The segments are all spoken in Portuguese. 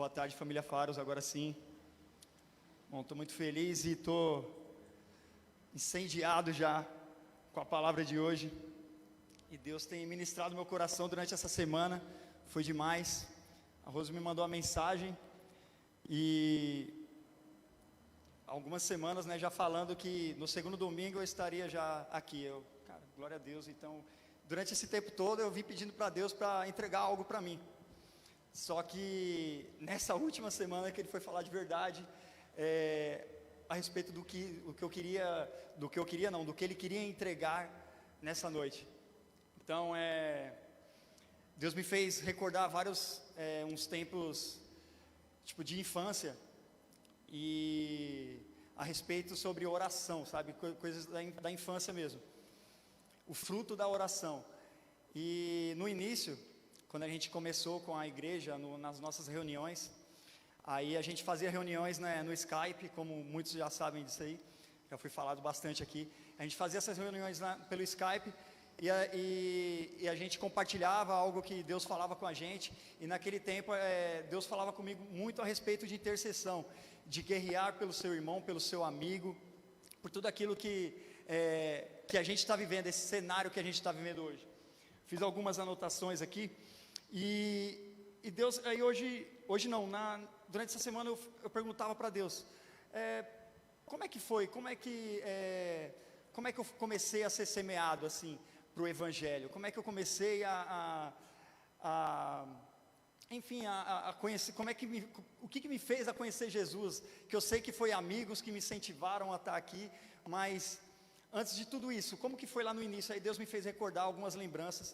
Boa tarde, família Faros, agora sim. Bom, estou muito feliz e estou incendiado já com a palavra de hoje. E Deus tem ministrado meu coração durante essa semana, foi demais. A Rose me mandou uma mensagem e algumas semanas, né, já falando que no segundo domingo eu estaria já aqui. Cara, glória a Deus. Então, durante esse tempo todo eu vim pedindo para Deus para entregar algo para mim. Só que nessa última semana que ele foi falar de verdade, a respeito do que ele queria entregar nessa noite. Então, Deus me fez recordar uns tempos, tipo, de infância, e a respeito sobre oração, sabe, coisas da infância mesmo, o fruto da oração. E no início, quando a gente começou com a igreja, nas nossas reuniões, aí a gente fazia reuniões, né, no Skype, como muitos já sabem disso aí, já foi falado bastante aqui. A gente fazia essas reuniões pelo Skype, e a gente compartilhava algo que Deus falava com a gente. E naquele tempo, Deus falava comigo muito a respeito de intercessão, de guerrear pelo seu irmão, pelo seu amigo, por tudo aquilo que a gente está vivendo, esse cenário que a gente está vivendo hoje. Fiz algumas anotações aqui. E Deus, aí durante essa semana eu perguntava para Deus, como é que foi, como é que eu comecei a ser semeado assim para o Evangelho, como é que eu comecei a conhecer, o que me fez a conhecer Jesus, que eu sei que foi amigos que me incentivaram a estar aqui, mas antes de tudo isso, como que foi lá no início? Aí Deus me fez recordar algumas lembranças,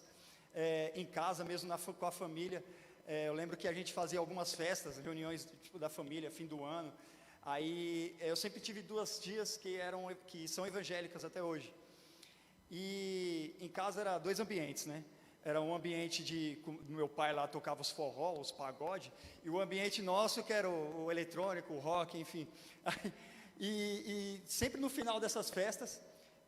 em casa mesmo, com a família. Eu lembro que a gente fazia algumas festas, reuniões tipo da família, fim do ano. Aí eu sempre tive duas tias que são evangélicas até hoje. E em casa era dois ambientes, né? Era um ambiente meu pai lá tocava os forró, os pagode, e o ambiente nosso que era o eletrônico, o rock, enfim. E sempre no final dessas festas,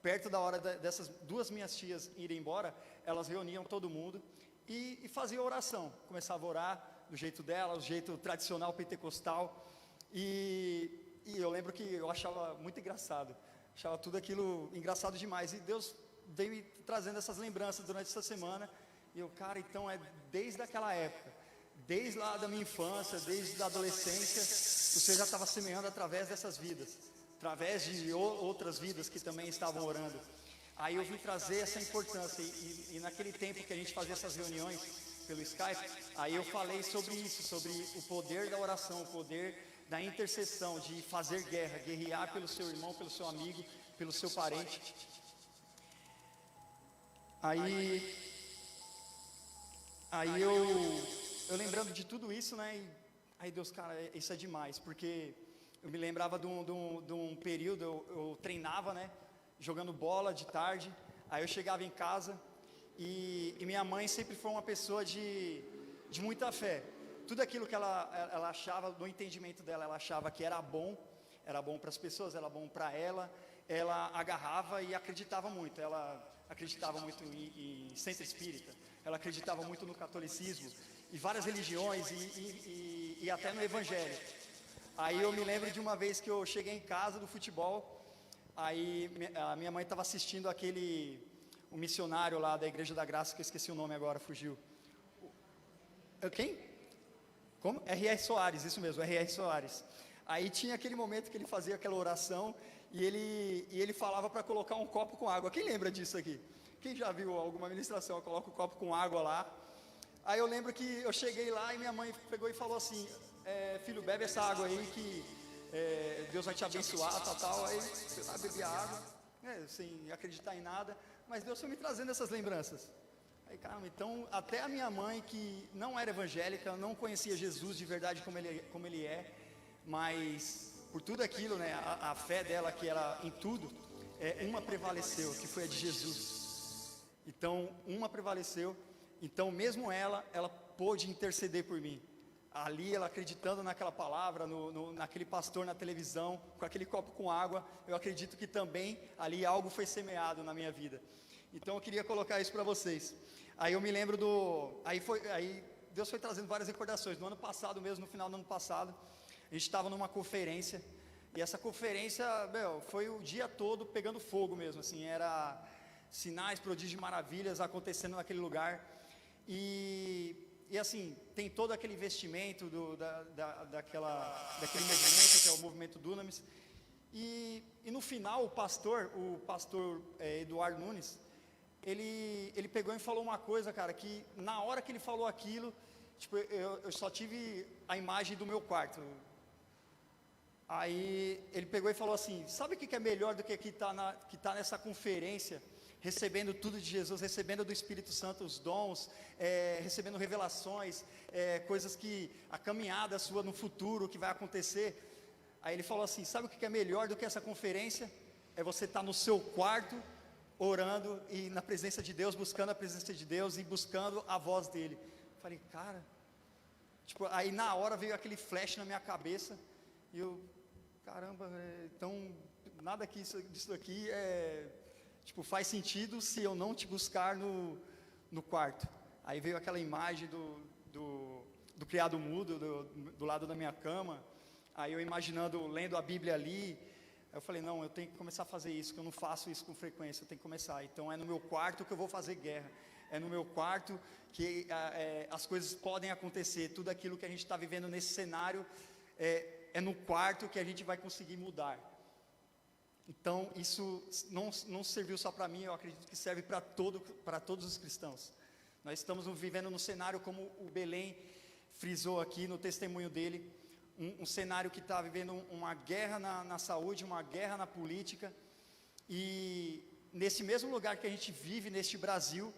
perto da hora dessas duas minhas tias irem embora, elas reuniam todo mundo e faziam oração. Começava a orar do jeito dela, do jeito tradicional pentecostal. E eu lembro que eu achava muito engraçado, achava tudo aquilo engraçado demais. E Deus veio me trazendo essas lembranças durante essa semana. E eu, cara, então desde aquela época, desde lá da minha infância, desde a adolescência, você já estava semeando através dessas vidas, através de outras vidas que também estavam orando. Aí eu vim trazer essa importância, e naquele tempo que a gente fazia essas reuniões pelo Skype, aí eu falei sobre isso, sobre o poder da oração, o poder da intercessão, de fazer guerra, guerrear pelo seu irmão, pelo seu amigo, pelo seu parente. Aí eu lembrando de tudo isso, né, e aí Deus, cara, isso é demais, porque eu me lembrava de um período, eu treinava, né, jogando bola de tarde. Aí eu chegava em casa e minha mãe sempre foi uma pessoa de muita fé. Tudo aquilo que ela achava, no entendimento dela, ela achava que era bom para as pessoas, era bom para ela agarrava e acreditava muito. Ela acreditava muito em centro espírita, ela acreditava muito no catolicismo e várias religiões e até no evangelho. Aí eu me lembro de uma vez que eu cheguei em casa do futebol. Aí a minha mãe estava assistindo o missionário lá da Igreja da Graça, que eu esqueci o nome agora, fugiu. Quem? Como? R.R. Soares, isso mesmo, R.R. Soares. Aí tinha aquele momento que ele fazia aquela oração e ele falava para colocar um copo com água. Quem lembra disso aqui? Quem já viu alguma ministração, coloca o copo com água lá. Aí eu lembro que eu cheguei lá e minha mãe pegou e falou assim, filho, bebe essa água aí que Deus vai te abençoar, tal. Aí eu lá bebi a água, sem acreditar em nada, mas Deus foi me trazendo essas lembranças. Aí, caramba, então até a minha mãe, que não era evangélica, não conhecia Jesus de verdade como ele é, mas por tudo aquilo, né, a fé dela, que era em tudo, uma prevaleceu, que foi a de Jesus. Então uma prevaleceu. Então mesmo ela pôde interceder por mim. Ali ela acreditando naquela palavra, naquele pastor na televisão, com aquele copo com água, eu acredito que também ali algo foi semeado na minha vida. Então eu queria colocar isso para vocês. Aí eu me lembro Deus foi trazendo várias recordações. No ano passado mesmo, no final do ano passado, a gente estava numa conferência, e essa conferência, foi o dia todo pegando fogo mesmo, assim, era sinais, prodígios e maravilhas acontecendo naquele lugar, e assim, tem todo aquele investimento daquele movimento, que é o movimento Dunamis, e no final o pastor Eduardo Nunes, ele pegou e falou uma coisa, cara, que na hora que ele falou aquilo, tipo, eu só tive a imagem do meu quarto. Aí ele pegou e falou assim: sabe o que é melhor do que que tá nessa conferência, recebendo tudo de Jesus, recebendo do Espírito Santo os dons, recebendo revelações, coisas que a caminhada sua no futuro que vai acontecer. Aí ele falou assim: sabe o que é melhor do que essa conferência? É você estar no seu quarto, orando e na presença de Deus, buscando a presença de Deus e buscando a voz dele. Falei, cara, tipo, aí na hora veio aquele flash na minha cabeça, e eu, caramba, então nada disso aqui tipo, faz sentido se eu não te buscar no quarto. Aí veio aquela imagem do criado mudo do lado da minha cama, aí eu imaginando, lendo a Bíblia ali. Eu falei, não, eu tenho que começar a fazer isso, que eu não faço isso com frequência, eu tenho que começar. Então é no meu quarto que eu vou fazer guerra, é no meu quarto que as coisas podem acontecer, tudo aquilo que a gente está vivendo nesse cenário, é no quarto que a gente vai conseguir mudar. Então isso não serviu só para mim, eu acredito que serve para todos os cristãos. Nós estamos vivendo num cenário, como o Belém frisou aqui no testemunho dele, um cenário que está vivendo uma guerra na saúde, uma guerra na política, e nesse mesmo lugar que a gente vive, neste Brasil,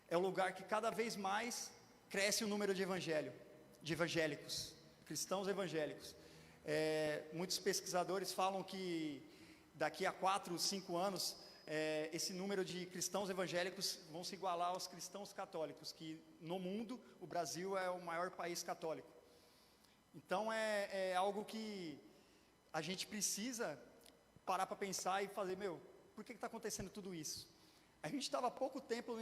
é o lugar que cada vez mais cresce o número de evangélicos, cristãos evangélicos. Muitos pesquisadores falam que daqui a 4, 5 anos, esse número de cristãos evangélicos vão se igualar aos cristãos católicos, que no mundo, o Brasil é o maior país católico. Então é algo que a gente precisa parar para pensar e fazer, por que está acontecendo tudo isso? A gente estava há pouco tempo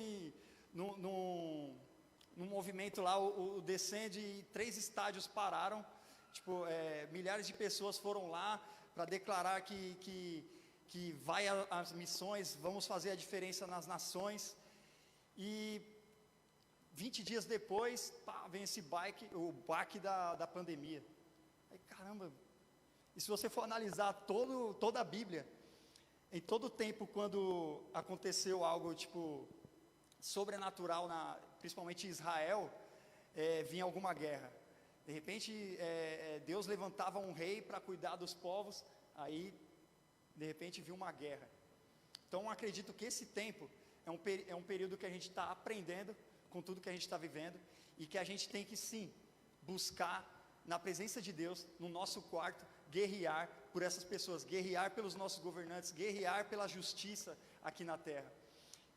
num movimento lá, o Descende, e 3 estádios pararam, tipo, milhares de pessoas foram lá para declarar que vai às missões, vamos fazer a diferença nas nações, e 20 dias depois, vem o baque da pandemia. Aí, caramba, e se você for analisar toda a Bíblia, em todo tempo quando aconteceu algo tipo sobrenatural, principalmente em Israel, vinha alguma guerra. De repente, Deus levantava um rei para cuidar dos povos, aí, de repente, viu uma guerra. Então, acredito que esse tempo é um período que a gente está aprendendo com tudo que a gente está vivendo, e que a gente tem que sim, buscar na presença de Deus, no nosso quarto, guerrear por essas pessoas, guerrear pelos nossos governantes, guerrear pela justiça aqui na terra.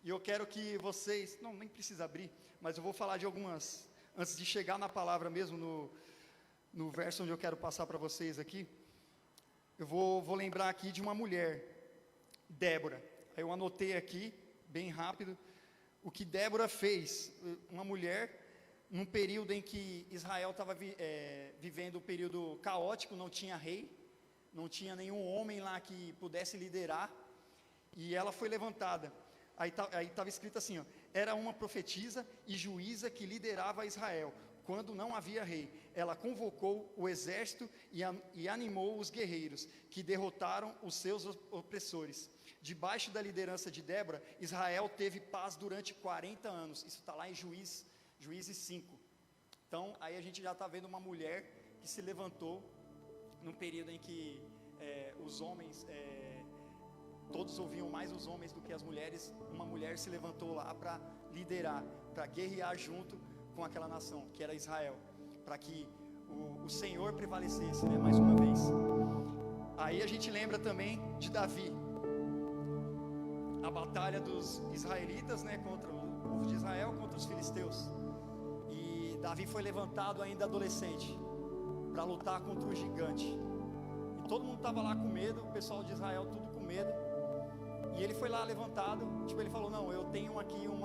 E eu quero que vocês, nem precisa abrir, mas eu vou falar de algumas, antes de chegar na palavra mesmo, no verso onde eu quero passar para vocês aqui, eu vou lembrar aqui de uma mulher, Débora. Eu anotei aqui, bem rápido, o que Débora fez, uma mulher, num período em que Israel estava vivendo um período caótico, não tinha rei, não tinha nenhum homem lá que pudesse liderar, e ela foi levantada. Aí estava escrito assim, era uma profetisa e juíza que liderava Israel, quando não havia rei. Ela convocou o exército e animou os guerreiros, que derrotaram os seus opressores. Debaixo da liderança de Débora, Israel teve paz durante 40 anos. Isso está lá em Juízes 5. Então, aí a gente já está vendo uma mulher que se levantou num período em que os homens, todos ouviam mais os homens do que as mulheres. Uma mulher se levantou lá para liderar, para guerrear junto com aquela nação, que era Israel, para que o Senhor prevalecesse, mais uma vez. Aí a gente lembra também de Davi, a batalha dos israelitas, contra o povo de Israel, contra os filisteus. E Davi foi levantado ainda adolescente para lutar contra o gigante. E todo mundo estava lá com medo, o pessoal de Israel tudo com medo. E ele foi lá levantado, ele falou, não, eu tenho aqui um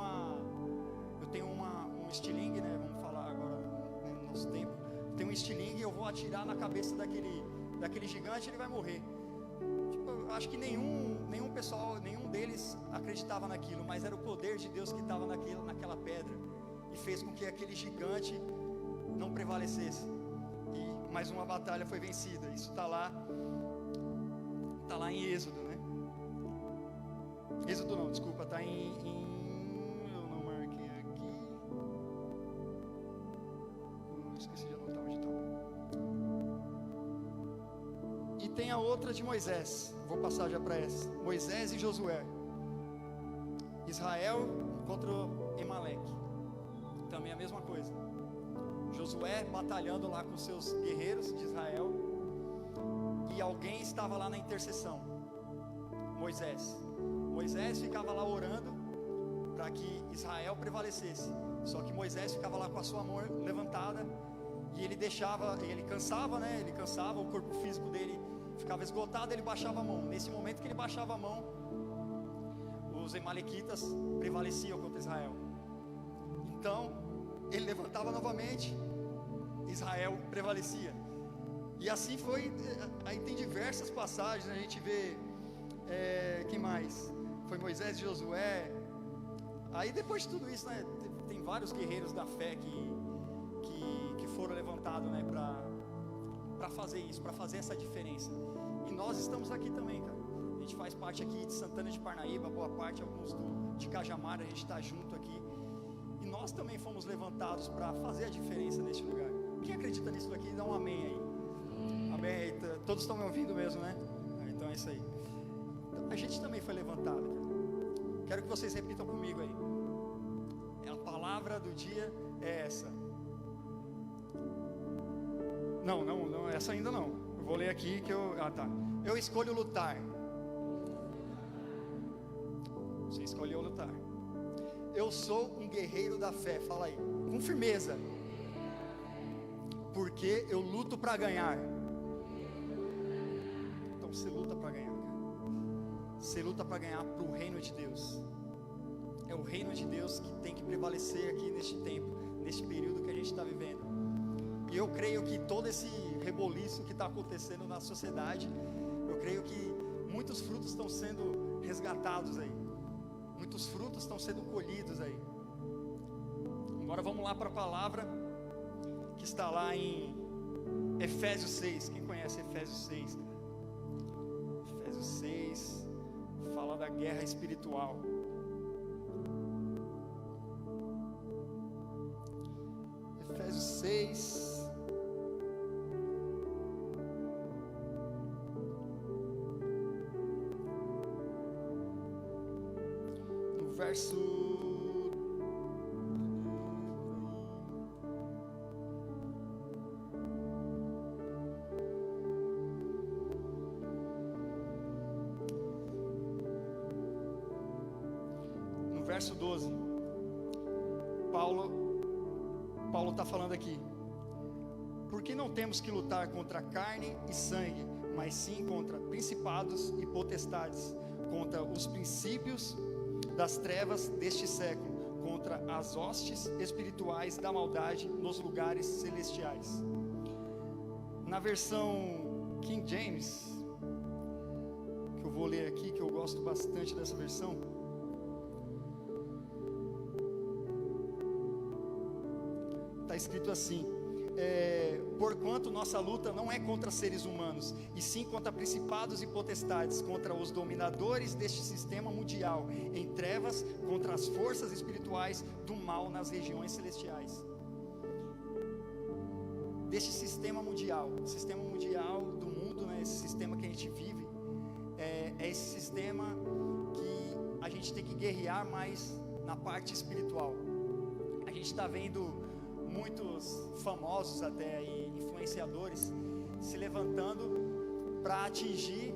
estilingue, vamos falar agora nosso tempo, tem um estilingue e eu vou atirar na cabeça daquele gigante e ele vai morrer. Tipo, eu acho que nenhum pessoal, nenhum deles acreditava naquilo, mas era o poder de Deus que estava naquela pedra e fez com que aquele gigante não prevalecesse. E mais uma batalha foi vencida. Isso está lá em Êxodo, né? Êxodo não, desculpa, está em eu não marquei aqui. Esqueci de anotar onde está. E tem a outra de Moisés. Vou passar já para essa. Moisés e Josué. Israel contra Amaleque. Também a mesma coisa. Josué batalhando lá com seus guerreiros de Israel. E alguém estava lá na intercessão. Moisés ficava lá orando para que Israel prevalecesse. Só que Moisés ficava lá com a sua mão levantada e ele cansava, né? Ele cansava, o corpo físico dele ficava esgotado, ele baixava a mão. Nesse momento que ele baixava a mão, os amalequitas prevaleciam contra Israel. Então, ele levantava novamente, Israel prevalecia. E assim foi. Aí tem diversas passagens, a gente vê. Quem mais? Foi Moisés e Josué. Aí depois de tudo isso, né, tem vários guerreiros da fé que foram levantados, né, para fazer isso, para fazer essa diferença. E nós estamos aqui também, cara. A gente faz parte aqui de Santana de Parnaíba, boa parte, alguns de Cajamar, a gente está junto aqui. E nós também fomos levantados para fazer a diferença neste lugar. Quem acredita nisso aqui, dá um amém aí. Amém. Todos estão me ouvindo mesmo, né? Então é isso aí. Então, a gente também foi levantado, cara. Quero que vocês repitam comigo aí. A palavra do dia é essa. Não, essa ainda não. Eu vou ler aqui que eu... tá. Eu escolho lutar. Você escolheu lutar. Eu sou um guerreiro da fé. Fala aí, com firmeza. Porque eu luto para ganhar. Então você luta para ganhar, cara. Você luta para ganhar para o reino de Deus. É o reino de Deus que tem que prevalecer aqui neste tempo, neste período que a gente está vivendo. E eu creio que todo esse reboliço que está acontecendo na sociedade, eu creio que muitos frutos estão sendo resgatados aí. Muitos frutos estão sendo colhidos aí. Agora vamos lá para a palavra que está lá em Efésios 6. Quem conhece Efésios 6? Efésios 6 fala da guerra espiritual. Efésios 6. No verso verso 12, Paulo está falando aqui: porque não temos que lutar contra carne e sangue, mas sim contra principados e potestades, contra os princípios das trevas deste século, contra as hostes espirituais da maldade nos lugares celestiais. Na versão King James, que eu vou ler aqui, que eu gosto bastante dessa versão, está escrito assim: porquanto nossa luta não é contra seres humanos, e sim contra principados e potestades, contra os dominadores deste sistema mundial em trevas, contra as forças espirituais do mal nas regiões celestiais. Deste sistema mundial do mundo, né, esse sistema que a gente vive, é esse sistema que a gente tem que guerrear mais na parte espiritual. A gente está vendo muitos famosos até aí, influenciadores, se levantando para atingir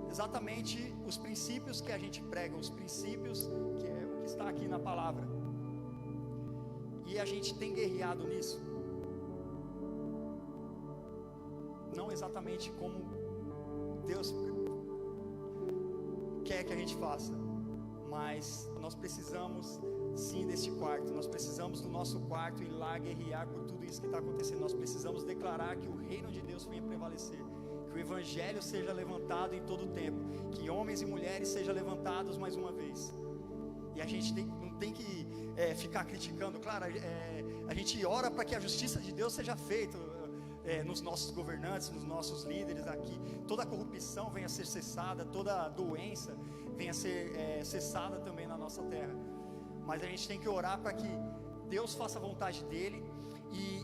exatamente os princípios que a gente prega, os princípios que é o que está aqui na palavra. E a gente tem guerreado nisso. Não exatamente como Deus quer que a gente faça, mas nós precisamos sim deste quarto. Nós precisamos do nosso quarto ir lá guerrear por tudo isso que está acontecendo. Nós precisamos declarar que o reino de Deus venha prevalecer, que o evangelho seja levantado em todo o tempo, que homens e mulheres sejam levantados mais uma vez. E a gente não tem que ficar criticando. Claro, a gente ora para que a justiça de Deus seja feita nos nossos governantes, nos nossos líderes aqui. Toda a corrupção venha a ser cessada, toda a doença venha a ser cessada também na nossa terra. Mas a gente tem que orar para que Deus faça a vontade dEle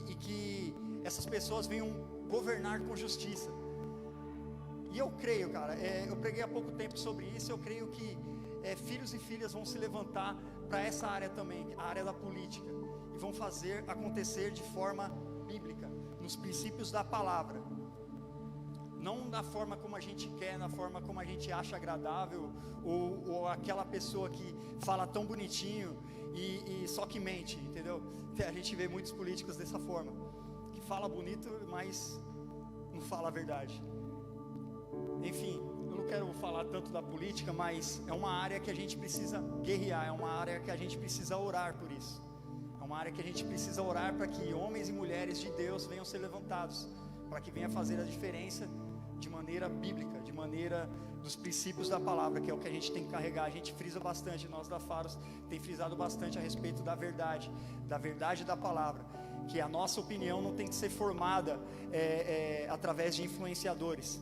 e que essas pessoas venham governar com justiça. E eu creio, cara, eu preguei há pouco tempo sobre isso. Eu creio que filhos e filhas vão se levantar para essa área também, a área da política, e vão fazer acontecer de forma bíblica, nos princípios da palavra, não da forma como a gente quer, na forma como a gente acha agradável, ou aquela pessoa que fala tão bonitinho e só que mente, entendeu? A gente vê muitos políticos dessa forma, que fala bonito, mas não fala a verdade. Enfim, eu não quero falar tanto da política, mas é uma área que a gente precisa guerrear, é uma área que a gente precisa orar por isso. É uma área que a gente precisa orar para que homens e mulheres de Deus venham ser levantados, para que venha fazer a diferença de maneira bíblica, de maneira dos princípios da palavra, que é o que a gente tem que carregar. A gente frisa bastante, nós da Faros tem frisado bastante a respeito da verdade da palavra, que a nossa opinião não tem que ser formada através de influenciadores.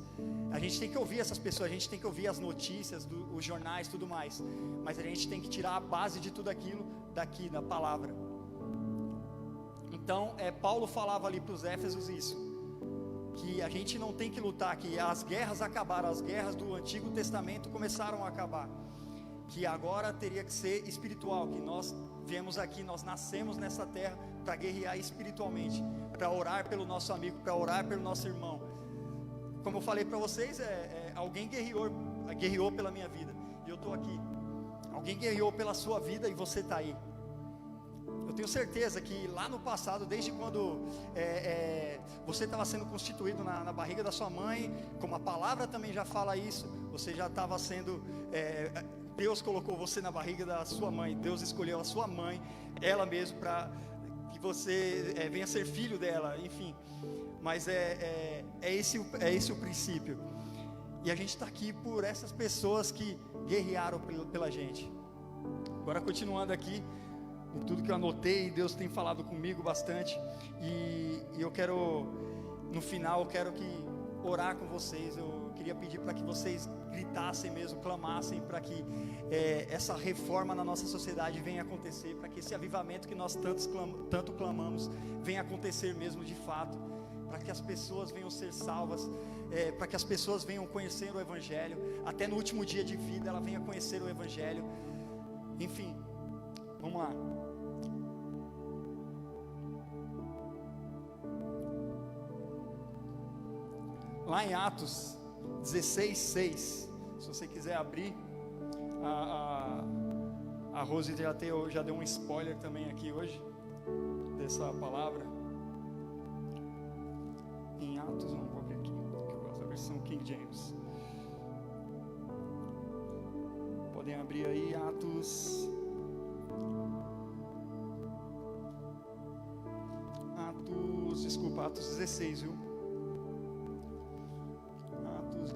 A gente tem que ouvir essas pessoas, a gente tem que ouvir as notícias, os jornais, tudo mais, mas a gente tem que tirar a base de tudo aquilo daqui, da palavra. Então, Paulo falava ali para os Éfesos isso, que a gente não tem que lutar, que as guerras acabaram, as guerras do Antigo Testamento começaram a acabar, que agora teria que ser espiritual, que nós viemos aqui, nós nascemos nessa terra para guerrear espiritualmente, para orar pelo nosso amigo, para orar pelo nosso irmão. Como eu falei para vocês, alguém guerreou pela minha vida, e eu estou aqui. Alguém guerreou pela sua vida e você está aí. Eu tenho certeza que lá no passado, desde quando você estava sendo constituído na barriga da sua mãe, como a palavra também já fala isso, você já estava sendo, Deus colocou você na barriga da sua mãe, Deus escolheu a sua mãe, ela mesmo, para que você venha ser filho dela, enfim. Mas é esse o princípio. E a gente está aqui por essas pessoas que guerrearam pela gente. Agora, continuando aqui, em tudo que eu anotei, Deus tem falado comigo bastante, e eu quero, no final, eu quero orar com vocês. Eu queria pedir para que vocês gritassem mesmo, clamassem para que essa reforma na nossa sociedade venha acontecer, para que esse avivamento que nós tanto clamamos venha acontecer mesmo de fato, para que as pessoas venham ser salvas, para que as pessoas venham conhecer o Evangelho, até no último dia de vida ela venha conhecer o Evangelho. Enfim, vamos lá. Lá em Atos 16:6, se você quiser abrir, a Rose já deu um spoiler também aqui hoje, dessa palavra. Em Atos, vamos ver aqui, que eu gosto da versão King James. Podem abrir aí, Atos 16, viu? Atos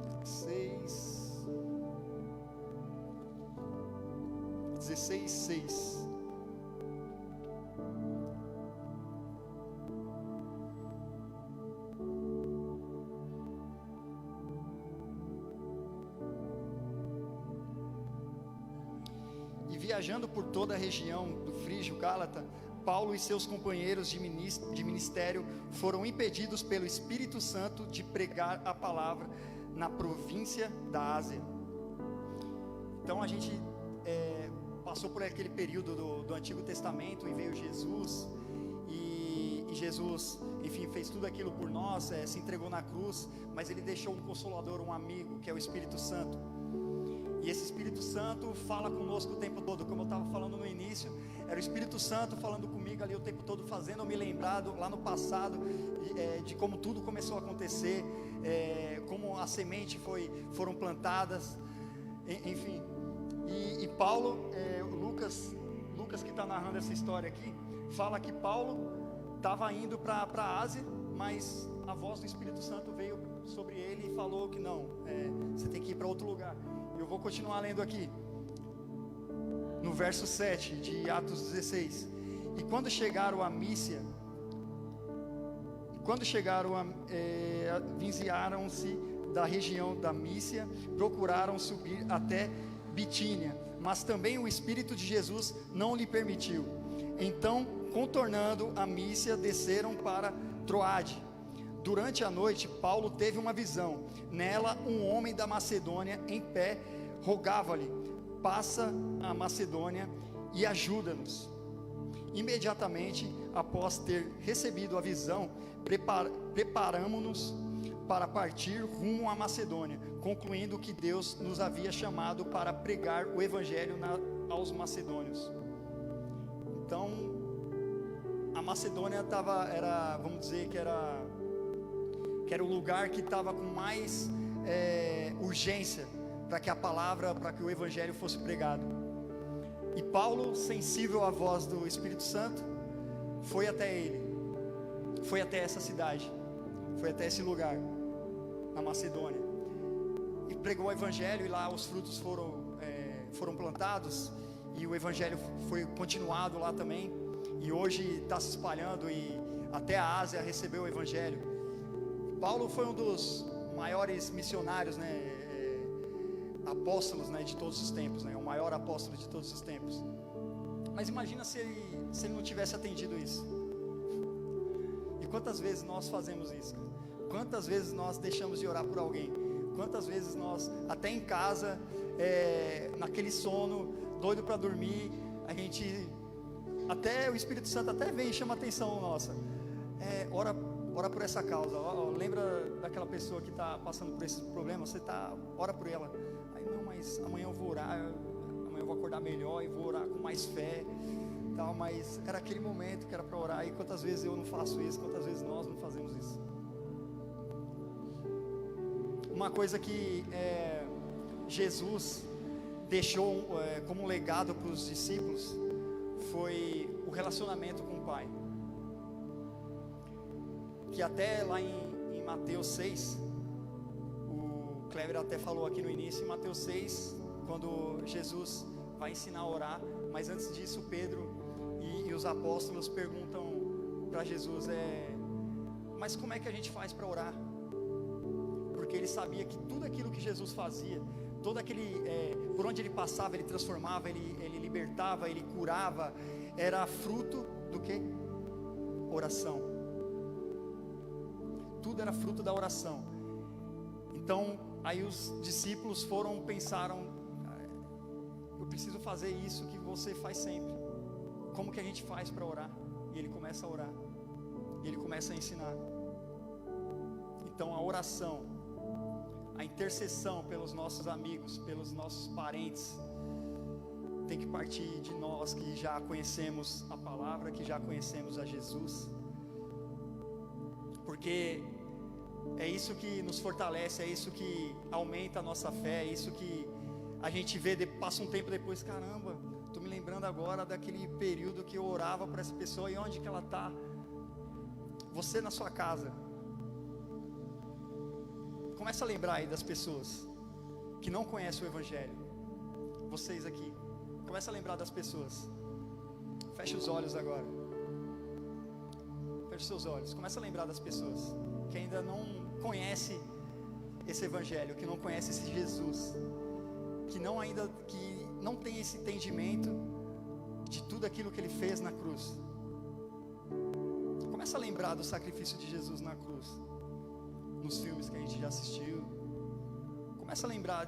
16:6. E viajando por toda a região do Frígio Gálata, Paulo e seus companheiros de ministério foram impedidos pelo Espírito Santo de pregar a palavra na província da Ásia. Então a gente passou por aquele período do Antigo Testamento, e veio Jesus, e Jesus, enfim, fez tudo aquilo por nós, se entregou na cruz, mas Ele deixou um consolador, um amigo, que é o Espírito Santo. E esse Espírito Santo fala conosco o tempo todo, como eu estava falando no início, era o Espírito Santo falando comigo ali o tempo todo, fazendo eu me lembrar lá no passado, de como tudo começou a acontecer, como a semente foram plantadas, enfim. E Paulo, Lucas Lucas, que está narrando essa história aqui, fala que Paulo estava indo para a Ásia, mas a voz do Espírito Santo veio sobre ele e falou que não, você tem que ir para outro lugar. Eu vou continuar lendo aqui, no verso 7 de Atos 16. E quando chegaram a Mísia, vizinharam-se da região da Mísia, procuraram subir até Bitínia, mas também o Espírito de Jesus não lhe permitiu. Então, contornando a Mísia, desceram para Troade. Durante a noite, Paulo teve uma visão. Nela, um homem da Macedônia, em pé, rogava-lhe: passa a Macedônia e ajuda-nos. Imediatamente, após ter recebido a visão, preparamo-nos para partir rumo à Macedônia, concluindo que Deus nos havia chamado para pregar o Evangelho aos macedônios. Então, a Macedônia vamos dizer que era o lugar que estava com mais urgência para que a palavra, para que o Evangelho fosse pregado. E Paulo, sensível à voz do Espírito Santo, foi até ele, foi até essa cidade, foi até esse lugar, na Macedônia, e pregou o Evangelho. E lá os frutos foram plantados, e o Evangelho foi continuado lá também, e hoje está se espalhando, e até a Ásia recebeu o Evangelho. Paulo foi um dos maiores missionários, apóstolos, de todos os tempos, o maior apóstolo de todos os tempos. Mas imagina se ele não tivesse atendido isso. E quantas vezes nós fazemos isso? Quantas vezes nós deixamos de orar por alguém? Quantas vezes nós, até em casa, naquele sono, doido para dormir, a gente, até o Espírito Santo até vem e chama a atenção nossa. Ora por essa causa. Lembra daquela pessoa que está passando por esse problema? Ora por ela. Aí, não, mas amanhã eu vou orar, amanhã eu vou acordar melhor e vou orar com mais fé, tal. Mas era aquele momento que era para orar. E quantas vezes eu não faço isso? Quantas vezes nós não fazemos isso? Uma coisa que Jesus deixou como um legado para os discípulos foi o relacionamento com o Pai. Que até lá em Mateus 6, o Kleber até falou aqui no início, em Mateus 6, quando Jesus vai ensinar a orar, mas antes disso Pedro e os apóstolos perguntam para Jesus, mas como é que a gente faz para orar? Porque ele sabia que tudo aquilo que Jesus fazia, todo aquele, por onde ele passava, ele transformava, ele libertava, ele curava, era fruto do que? Oração. Tudo era fruto da oração. Então, aí os discípulos pensaram, eu preciso fazer isso que você faz sempre. Como que a gente faz para orar? E ele começa a orar, e ele começa a ensinar. Então a oração, a intercessão pelos nossos amigos, pelos nossos parentes, tem que partir de nós que já conhecemos a palavra, que já conhecemos a Jesus. Porque é isso que nos fortalece, é isso que aumenta a nossa fé, é isso que a gente vê, passa um tempo depois, caramba, estou me lembrando agora daquele período que eu orava para essa pessoa, e onde que ela está? Você na sua casa, começa a lembrar aí das pessoas que não conhecem o Evangelho. Vocês aqui, começa a lembrar das pessoas. Feche os olhos agora. Feche seus olhos. Começa a lembrar das pessoas que ainda não conhece esse Evangelho, que não conhece esse Jesus, que não tem esse entendimento de tudo aquilo que Ele fez na cruz. Começa a lembrar do sacrifício de Jesus na cruz, nos filmes que a gente já assistiu. Começa a lembrar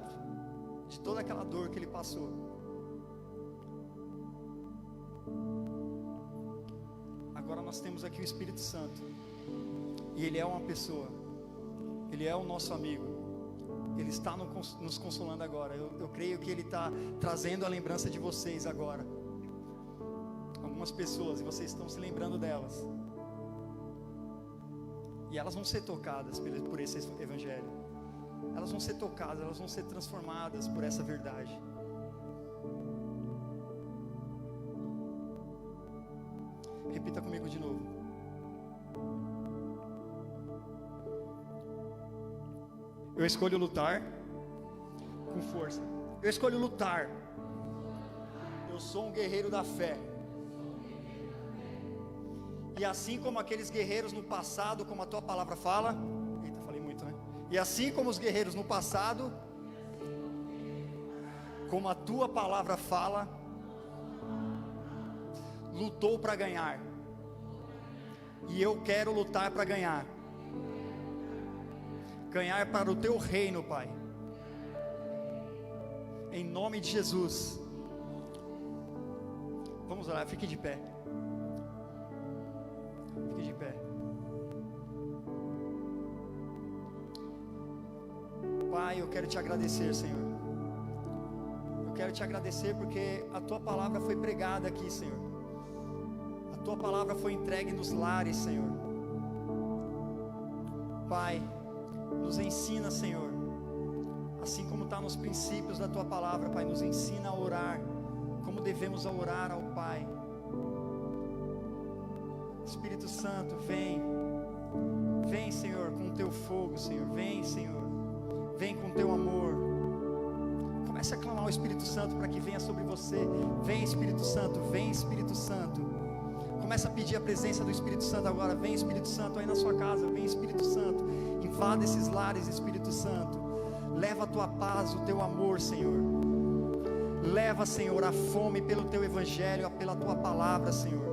de toda aquela dor que Ele passou. Agora nós temos aqui o Espírito Santo, e Ele é uma pessoa, Ele é o nosso amigo, Ele está nos consolando agora. Eu creio que Ele está trazendo a lembrança de vocês agora, algumas pessoas, e vocês estão se lembrando delas, e elas vão ser tocadas por esse Evangelho, elas vão ser tocadas, elas vão ser transformadas por essa verdade. Repita comigo de novo. Eu escolho lutar com força. Eu escolho lutar. Eu sou um guerreiro da fé. E assim como aqueles guerreiros no passado, como a tua palavra fala, eita, falei muito, né? E assim como os guerreiros no passado, como a tua palavra fala, lutou para ganhar. E eu quero lutar para ganhar. Ganhar para o teu reino, Pai. Em nome de Jesus. Vamos orar, fique de pé. Fique de pé. Pai, eu quero te agradecer, Senhor. Eu quero te agradecer porque a tua palavra foi pregada aqui, Senhor. A tua palavra foi entregue nos lares, Senhor. Pai, nos ensina, Senhor, assim como está nos princípios da tua palavra, Pai, nos ensina a orar, como devemos orar ao Pai. Espírito Santo, vem, Senhor, com o teu fogo, Senhor, vem, Senhor, vem com o teu amor. Comece a clamar o Espírito Santo para que venha sobre você. Vem, Espírito Santo, vem, Espírito Santo. Comece a pedir a presença do Espírito Santo agora. Vem, Espírito Santo, aí na sua casa, vem, Espírito Santo, invada esses lares, Espírito Santo. Leva a tua paz, o teu amor, Senhor. Leva, Senhor, a fome pelo teu evangelho, pela tua palavra, Senhor.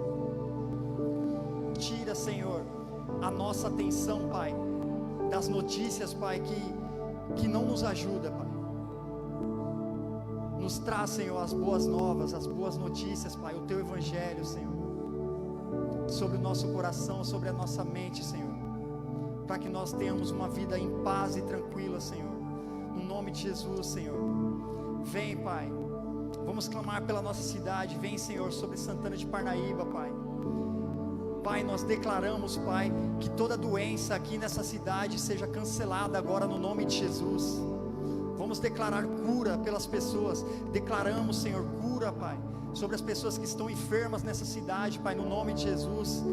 Tira, Senhor, a nossa atenção, Pai, das notícias, Pai, que não nos ajuda, Pai. Nos traz, Senhor, as boas novas, as boas notícias, Pai, o teu evangelho, Senhor, sobre o nosso coração, sobre a nossa mente, Senhor, para que nós tenhamos uma vida em paz e tranquila, Senhor, no nome de Jesus, Senhor. Vem, Pai, vamos clamar pela nossa cidade. Vem, Senhor, sobre Santana de Parnaíba, Pai. Pai, nós declaramos, Pai, que toda doença aqui nessa cidade seja cancelada agora no nome de Jesus. Vamos declarar cura pelas pessoas. Declaramos, Senhor, cura, Pai, sobre as pessoas que estão enfermas nessa cidade, Pai, no nome de Jesus.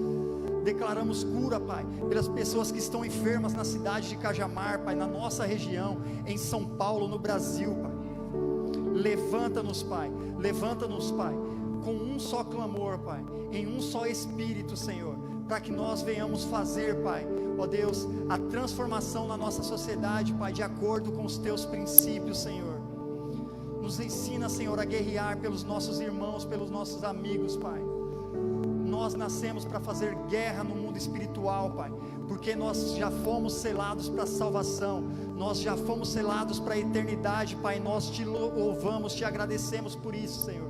Declaramos cura, Pai, pelas pessoas que estão enfermas na cidade de Cajamar, Pai, na nossa região, em São Paulo, no Brasil, Pai. Levanta-nos, Pai, com um só clamor, Pai, em um só espírito, Senhor, para que nós venhamos fazer, Pai, ó Deus, a transformação na nossa sociedade, Pai, de acordo com os teus princípios, Senhor. Nos ensina, Senhor, a guerrear pelos nossos irmãos, pelos nossos amigos, Pai. Nós nascemos para fazer guerra no mundo espiritual, Pai, porque nós já fomos selados para a salvação, nós já fomos selados para a eternidade, Pai. Nós te louvamos, te agradecemos por isso, Senhor,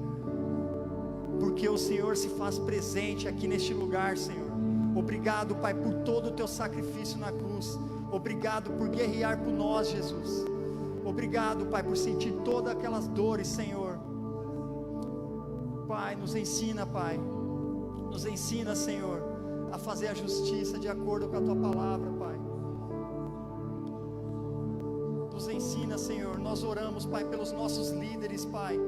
porque o Senhor se faz presente aqui neste lugar, Senhor. Obrigado, Pai, por todo o teu sacrifício na cruz. Obrigado por guerrear por nós, Jesus. Obrigado, Pai, por sentir todas aquelas dores, Senhor. Pai, nos ensina, Pai, nos ensina, Senhor, a fazer a justiça de acordo com a tua palavra, Pai. Nos ensina, Senhor. Nós oramos, Pai, pelos nossos líderes, Pai,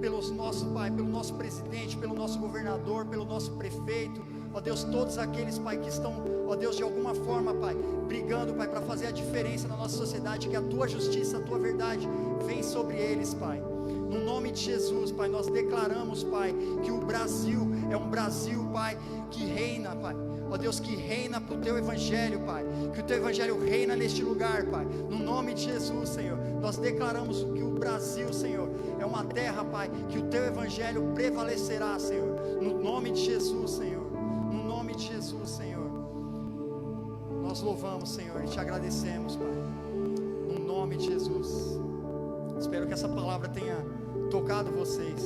pelo nosso presidente, pelo nosso governador, pelo nosso prefeito, ó Deus, todos aqueles, Pai, que estão, ó Deus, de alguma forma, Pai, brigando, Pai, para fazer a diferença na nossa sociedade, que a tua justiça, a tua verdade vem sobre eles, Pai. No nome de Jesus, Pai, nós declaramos, Pai, que o Brasil é um Brasil, Pai, que reina, Pai, ó Deus, que reina para o teu evangelho, Pai, que o teu evangelho reina neste lugar, Pai, no nome de Jesus, Senhor. Nós declaramos que o Brasil, Senhor, é uma terra, Pai, que o teu evangelho prevalecerá, Senhor, no nome de Jesus, Senhor, no nome de Jesus, Senhor. Nós louvamos, Senhor, e te agradecemos, Pai, no nome de Jesus. Espero que essa palavra tenha tocado vocês.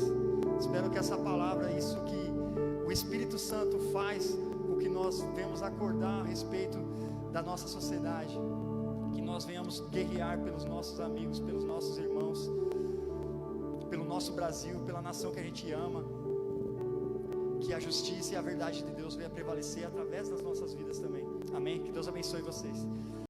Espero que essa palavra, isso que o Espírito Santo faz, o que nós venhamos acordar a respeito da nossa sociedade, que nós venhamos guerrear pelos nossos amigos, pelos nossos irmãos, pelo nosso Brasil, pela nação que a gente ama, que a justiça e a verdade de Deus venha prevalecer através das nossas vidas também. Amém? Que Deus abençoe vocês.